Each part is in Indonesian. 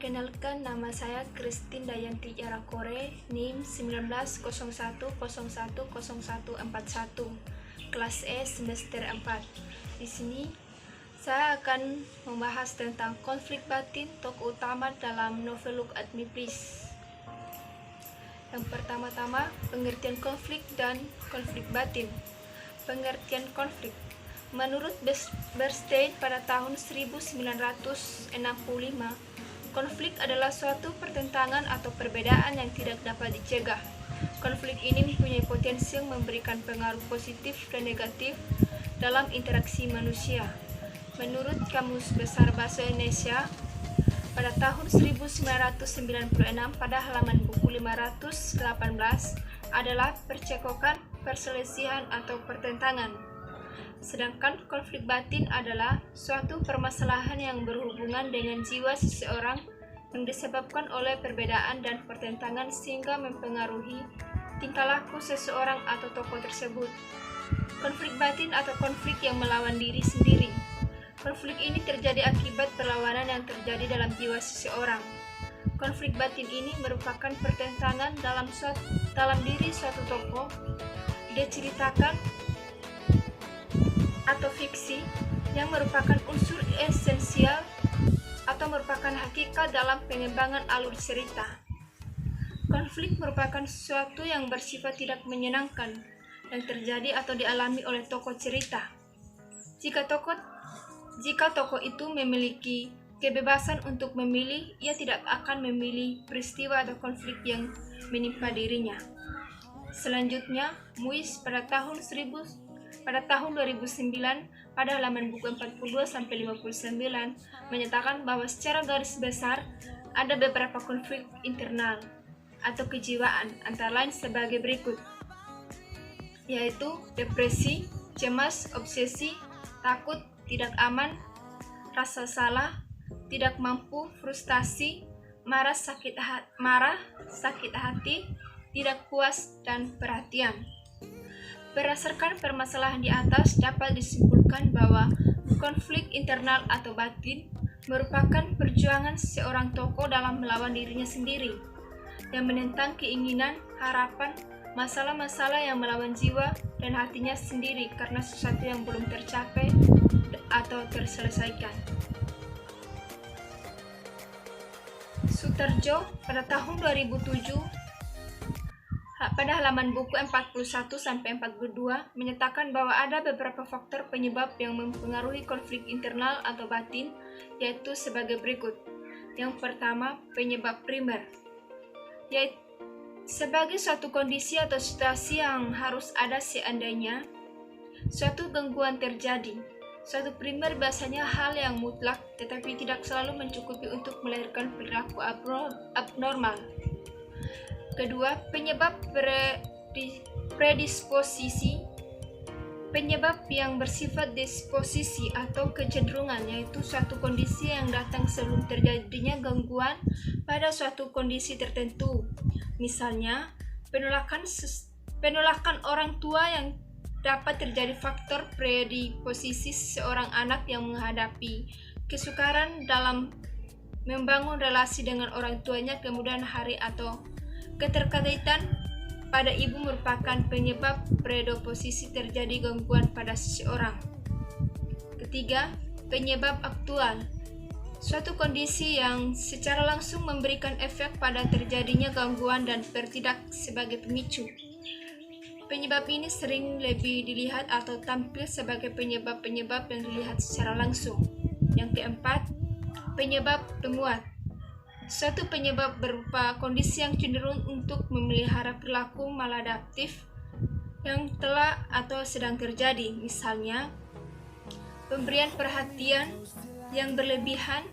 Perkenalkan, nama saya Christine Dayanti Yarakore, NIM 1901010141, kelas E semester 4. Di sini saya akan membahas tentang konflik batin tokoh utama dalam novel Look at Me Please. Yang pertama-tama, pengertian konflik dan konflik batin. Pengertian konflik. Menurut Bernstein pada tahun 1965, konflik adalah suatu pertentangan atau perbedaan yang tidak dapat dicegah. Konflik ini mempunyai potensi yang memberikan pengaruh positif dan negatif dalam interaksi manusia. Menurut Kamus Besar Bahasa Indonesia, pada tahun 1996 pada halaman buku 518 adalah percekkokan, perselisihan atau pertentangan. Sedangkan konflik batin adalah suatu permasalahan yang berhubungan dengan jiwa seseorang yang disebabkan oleh perbedaan dan pertentangan sehingga mempengaruhi tingkah laku seseorang atau tokoh tersebut. Konflik batin atau konflik yang melawan diri sendiri. Konflik ini terjadi akibat perlawanan yang terjadi dalam jiwa seseorang. Konflik batin ini merupakan pertentangan dalam diri suatu tokoh, diceritakan atau fiksi, yang merupakan unsur esensial atau merupakan hakikat dalam pengembangan alur cerita. Konflik merupakan sesuatu yang bersifat tidak menyenangkan yang terjadi atau dialami oleh tokoh cerita. Jika tokoh itu memiliki kebebasan untuk memilih, ia tidak akan memilih peristiwa atau konflik yang menimpa dirinya. Selanjutnya, Muis pada tahun 2009 pada halaman buku 42-59 menyatakan bahwa secara garis besar ada beberapa konflik internal atau kejiwaan, antara lain sebagai berikut, yaitu depresi, cemas, obsesi, takut, tidak aman, rasa salah, tidak mampu, frustasi, marah, sakit hati, tidak puas, dan perhatian. Berdasarkan permasalahan di atas, dapat disimpulkan bahwa konflik internal atau batin merupakan perjuangan seorang tokoh dalam melawan dirinya sendiri, yang menentang keinginan, harapan, masalah-masalah yang melawan jiwa dan hatinya sendiri karena sesuatu yang belum tercapai atau terselesaikan. Sutarjo pada tahun 2007 pada halaman buku 41-42 menyatakan bahwa ada beberapa faktor penyebab yang mempengaruhi konflik internal atau batin, yaitu sebagai berikut. Yang pertama, penyebab primer, yaitu sebagai suatu kondisi atau situasi yang harus ada seandainya suatu gangguan terjadi. Suatu primer biasanya hal yang mutlak tetapi tidak selalu mencukupi untuk melahirkan perilaku abnormal. Kedua, penyebab predisposisi. Penyebab yang bersifat disposisi atau kecenderungan, yaitu suatu kondisi yang datang sebelum terjadinya gangguan pada suatu kondisi tertentu. Misalnya, penolakan orang tua yang dapat terjadi faktor predisposisi seorang anak yang menghadapi kesukaran dalam membangun relasi dengan orang tuanya kemudian hari, atau keterkaitan pada ibu merupakan penyebab predisposisi terjadi gangguan pada seseorang. Ketiga, penyebab aktual. Suatu kondisi yang secara langsung memberikan efek pada terjadinya gangguan dan bertindak sebagai pemicu. Penyebab ini sering lebih dilihat atau tampil sebagai penyebab-penyebab yang dilihat secara langsung. Yang keempat, penyebab penguat. Suatu penyebab berupa kondisi yang cenderung untuk memelihara perilaku maladaptif yang telah atau sedang terjadi. Misalnya, pemberian perhatian yang berlebihan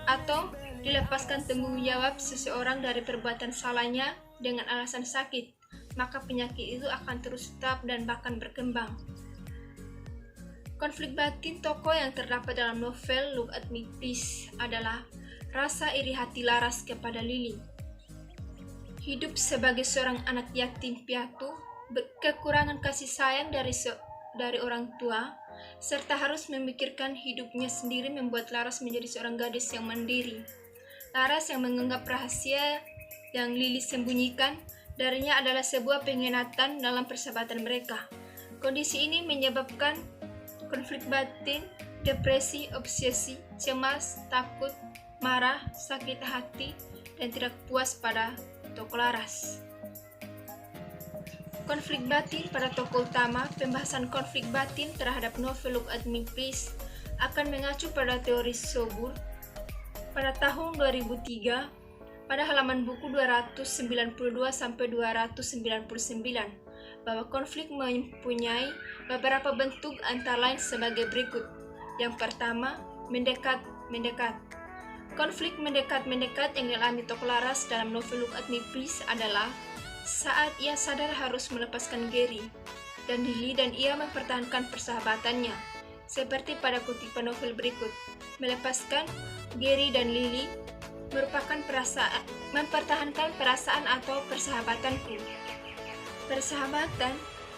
atau dilepaskan tanggung jawab seseorang dari perbuatan salahnya dengan alasan sakit, maka penyakit itu akan terus tetap dan bahkan berkembang. Konflik batin tokoh yang terdapat dalam novel Look at Me Please adalah rasa iri hati Laras kepada Lily. Hidup sebagai seorang anak yatim piatu, kekurangan kasih sayang dari orang tua, serta harus memikirkan hidupnya sendiri membuat Laras menjadi seorang gadis yang mandiri. Laras yang menganggap rahasia yang Lily sembunyikan darinya adalah sebuah pengkhianatan dalam persahabatan mereka. Kondisi ini menyebabkan konflik batin, depresi, obsesi, cemas, takut, marah, sakit hati, dan tidak puas pada tokoh Laras. Konflik batin pada tokoh utama. Pembahasan konflik batin terhadap novel Look at Me Please akan mengacu pada teori Sobur pada tahun 2003 pada halaman buku 292-299 bahwa konflik mempunyai beberapa bentuk antara lain sebagai berikut. Yang pertama, mendekat-mendekat. Konflik mendekat-mendekat yang dialami tokoh Laras dalam novel Look at Me Please adalah saat ia sadar harus melepaskan Gary dan Lily dan ia mempertahankan persahabatannya. Seperti pada kutipan novel berikut, melepaskan Gary dan Lily merupakan mempertahankan perasaan atau persahabatanku. Persahabatan,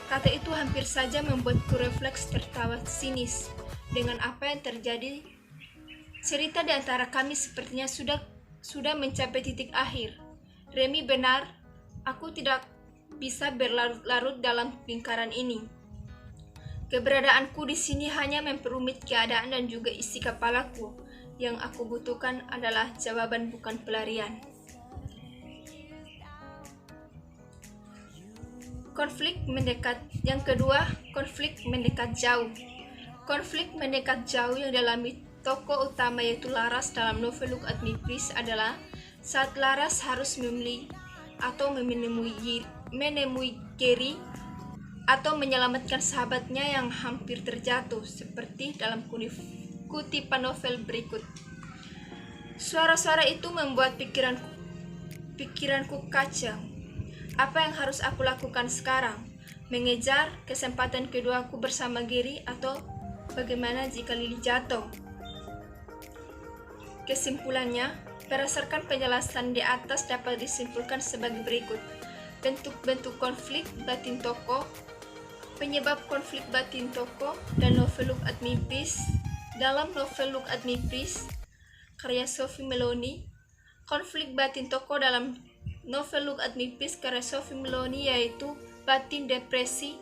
kata itu hampir saja membuatku refleks tertawa sinis dengan apa yang terjadi. Cerita di antara kami sepertinya sudah mencapai titik akhir. Remy benar, aku tidak bisa berlarut-larut dalam lingkaran ini. Keberadaanku di sini hanya memperumit keadaan dan juga isi kepalaku. Yang aku butuhkan adalah jawaban, bukan pelarian. Konflik mendekat. Yang kedua, konflik mendekat jauh. Konflik mendekat jauh yang dialami tokoh utama yaitu Laras dalam novel Look at Me Please adalah saat Laras harus memilih atau menemui Gary atau menyelamatkan sahabatnya yang hampir terjatuh, seperti dalam kutipan novel berikut. Suara-suara itu membuat pikiranku kacau. Apa yang harus aku lakukan sekarang? Mengejar kesempatan keduaku bersama Gary atau bagaimana jika Lily jatuh? Kesimpulannya, berdasarkan penjelasan di atas dapat disimpulkan sebagai berikut. Bentuk-bentuk konflik batin tokoh, penyebab konflik batin tokoh, dan novel Look at Me Please. Dalam novel Look at Me Please, karya Sophie Meloni, konflik batin tokoh dalam novel Look at Me Please karya Sophie Meloni yaitu batin depresi,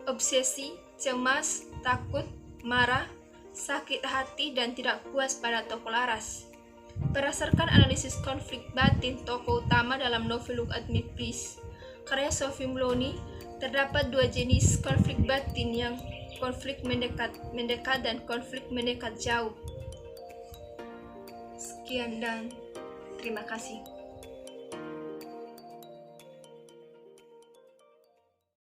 obsesi, cemas, takut, marah, sakit hati, dan tidak puas pada tokoh Laras. Berdasarkan analisis konflik batin tokoh utama dalam novel Look at Me Please karya Sophie Meloni, terdapat dua jenis konflik batin, yang konflik mendekat dan konflik mendekat jauh. Sekian dan terima kasih.